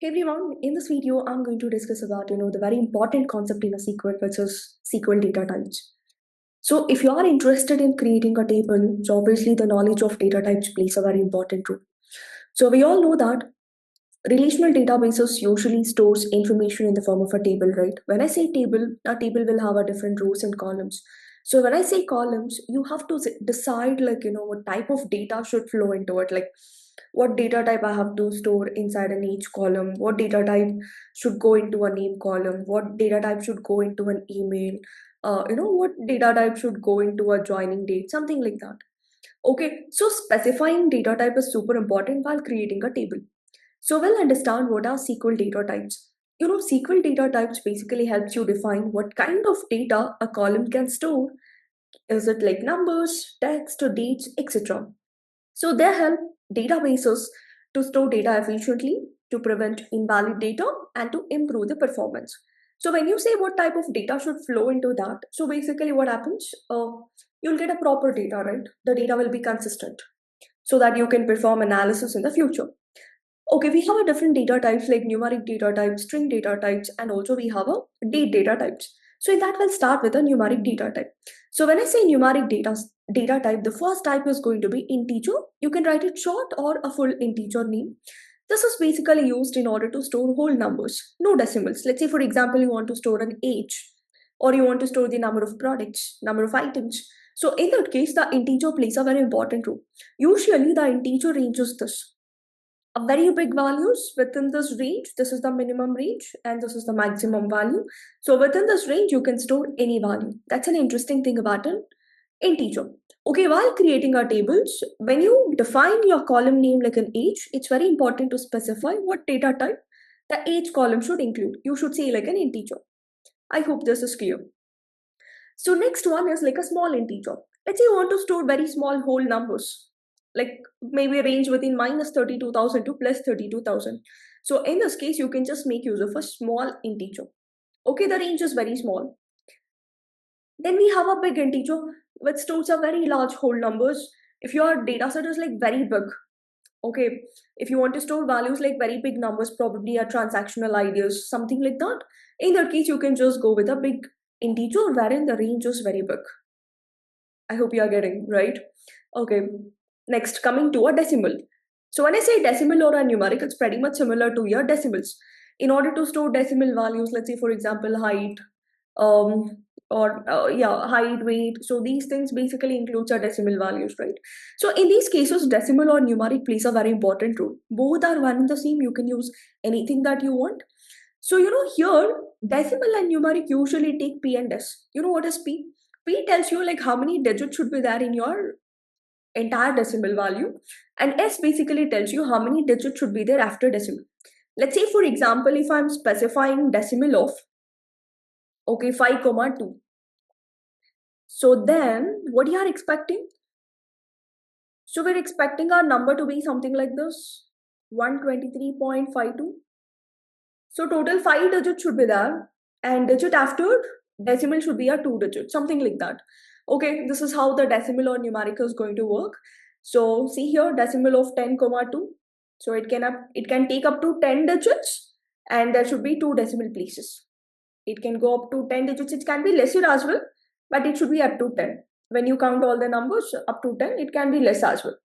Hey everyone, in this video, I'm going to discuss about the very important concept in a SQL, which is SQL data types. So, if you are interested in creating a table, so obviously the knowledge of data types plays a very important role. So, we all know that relational databases usually stores information in the form of a table, right? When I say table, a table will have a different rows and columns. So when I say columns, you have to decide what type of data should flow into it, like what data type I have to store inside an each column, what data type should go into a name column, what data type should go into an email, what data type should go into a joining date, something like that. Okay, so specifying data type is super important while creating a table. So we'll understand what are SQL data types. SQL data types basically helps you define what kind of data a column can store. Is it like numbers, text, or dates, etc. So they help databases to store data efficiently, to prevent invalid data, and to improve the performance. So when you say what type of data should flow into that, so basically what happens, you'll get a proper data, right? The data will be consistent so that you can perform analysis in the future. Okay, we have a different data types like numeric data types, string data types, and also we have a date data types. So in that, we'll start with a numeric data type. So when I say numeric data type, the first type is going to be integer. You can write it short or a full integer name. This is basically used in order to store whole numbers, no decimals. Let's say, for example, you want to store an age, or you want to store the number of products, number of items. So in that case, the integer plays a very important role. Usually, the integer ranges this a very big values within this range. This is the minimum range and this is the maximum value. So within this range you can store any value. That's an interesting thing about an integer. Okay, while creating our tables, when you define your column name like an age, it's very important to specify what data type the age column should include. You should say like an integer. I hope this is clear. So next one is like a small integer. Let's say you want to store very small whole numbers, like maybe range within minus 32,000 to plus 32,000. So in this case, you can just make use of a small integer. Okay, the range is very small. Then we have a big integer which stores a very large whole numbers. If your data set is like very big, okay, if you want to store values like very big numbers, probably a transactional ideas, something like that, in that case, you can just go with a big integer wherein the range is very big. I hope you are getting right. Okay. Next, coming to a decimal. So when I say decimal or a numeric, it's pretty much similar to your decimals. In order to store decimal values, let's say for example height, height, weight. So these things basically includes our decimal values, right? So in these cases, decimal or numeric plays a very important role. Both are one and the same. You can use anything that you want. So here decimal and numeric usually take P and S. You know what is P? P tells you like how many digits should be there in your entire decimal value, and S basically tells you how many digits should be there after decimal. Let's say for example, if I'm specifying decimal of 5,2, so then what you are expecting? So we're expecting our number to be something like this, 123.52. So total 5 digits should be there, and digit after decimal should be a 2 digit, something like that. Okay, this is how the decimal or numerical is going to work. So see here, decimal of 10,2. So it can take up to 10 digits, and there should be two decimal places. It can go up to 10 digits. It can be lesser as well, but it should be up to 10. When you count all the numbers up to 10, it can be less as well.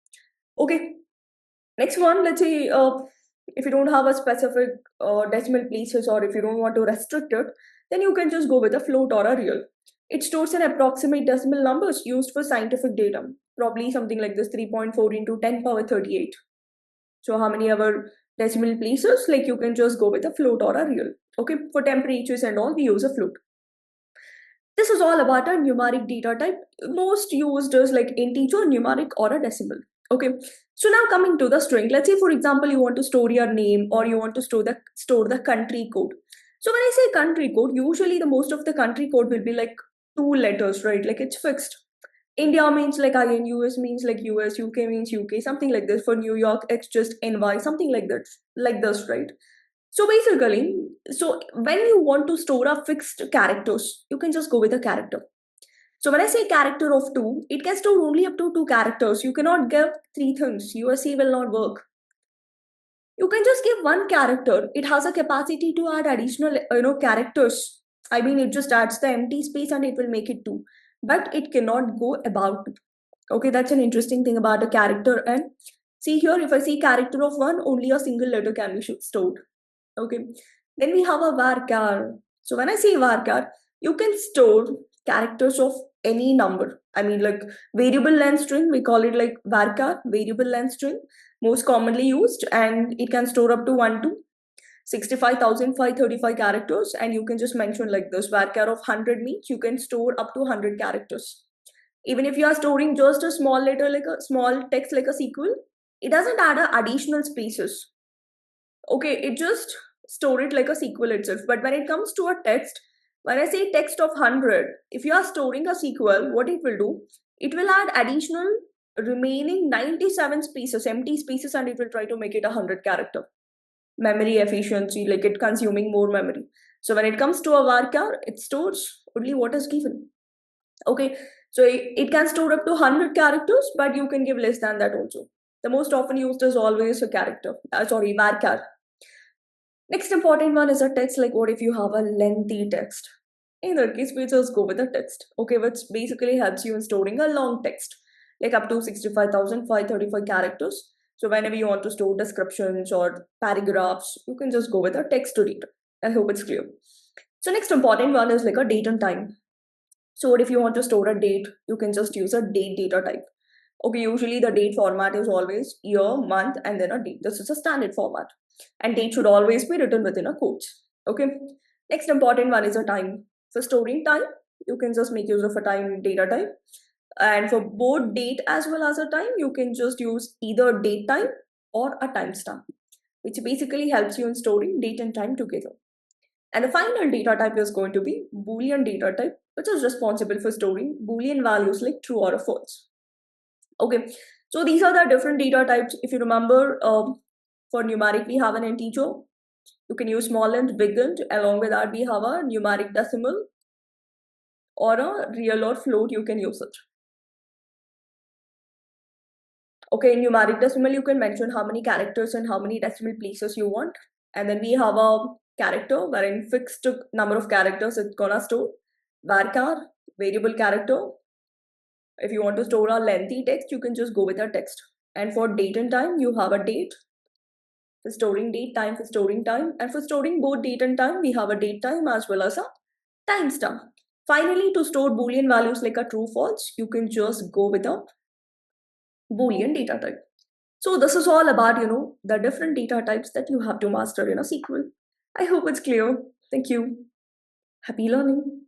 Okay, next one, let's say if you don't have a specific decimal places, or if you don't want to restrict it, then you can just go with a float or a real. It stores an approximate decimal numbers used for scientific data, probably something like this 3.4 into 10 power 38. So how many ever decimal places, like you can just go with a float or a real. Okay, for temperatures and all, we use a float. This is all about a numeric data type, most used as like integer, numeric, or a decimal. Okay, so now coming to the string. Let's say, for example, you want to store your name, or you want to store the country code. So when I say country code, usually the most of the country code will be like two letters, right? Like it's fixed. India means like IN, US means like US, UK means UK, something like this. For New York, it's just NY, something like this, right? So basically, so when you want to store a fixed characters, you can just go with a character. So when I say character of two, it can store only up to two characters. You cannot give three things. USC will not work. You can just give one character. It has a capacity to add additional, characters. I mean, it just adds the empty space and it will make it two. But it cannot go about. Okay, that's an interesting thing about a character. And see here, if I see character of one, only a single letter can be stored. Okay. Then we have a varchar. So when I say varchar, you can store characters of any number. I mean, like variable length string, we call it like varchar, variable length string, most commonly used, and it can store up to 1 to 65,535 characters. And you can just mention like this varchar of 100 means you can store up to 100 characters. Even if you are storing just a small letter, like a small text, like a sequel, it doesn't add additional spaces. Okay, it just store it like a sequel itself. But when it comes to a text, when I say text of 100, if you are storing a sequel, what it will do, it will add additional remaining 97 spaces, empty spaces, and it will try to make it a 100 character. Memory efficiency, like it consuming more memory. So when it comes to a varchar, it stores only what is given. Okay, so it can store up to 100 characters, but you can give less than that also. The most often used is always a character, sorry, varchar. Next important one is a text. Like, what if you have a lengthy text? In that case, we just go with a text. Okay, which basically helps you in storing a long text, like up to 65,535 characters. So whenever you want to store descriptions or paragraphs, you can just go with a text editor. I hope it's clear. So next important one is like a date and time. So what if you want to store a date, you can just use a date data type. Okay, usually the date format is always year, month, and then a date. This is a standard format. And date should always be written within a quotes. Okay. Next important one is a time. For storing time, you can just make use of a time data type. And for both date as well as a time, you can just use either date time or a timestamp, which basically helps you in storing date and time together. And the final data type is going to be Boolean data type, which is responsible for storing Boolean values like true or false. Okay, so these are the different data types. If you remember, for numeric, we have an integer. You can use small int, big int. Along with that, we have a numeric decimal or a real or float. You can use it. Okay, in numeric decimal, you can mention how many characters and how many decimal places you want. And then we have a character wherein fixed number of characters it's gonna store. Varchar, variable character. If you want to store a lengthy text, you can just go with a text. And for date and time, you have a date. For storing date, time for storing time. And for storing both date and time, we have a date time as well as a timestamp. Finally, to store Boolean values like a true false, you can just go with a Boolean data type. So this is all about, the different data types that you have to master in a SQL. I hope it's clear. Thank you. Happy learning.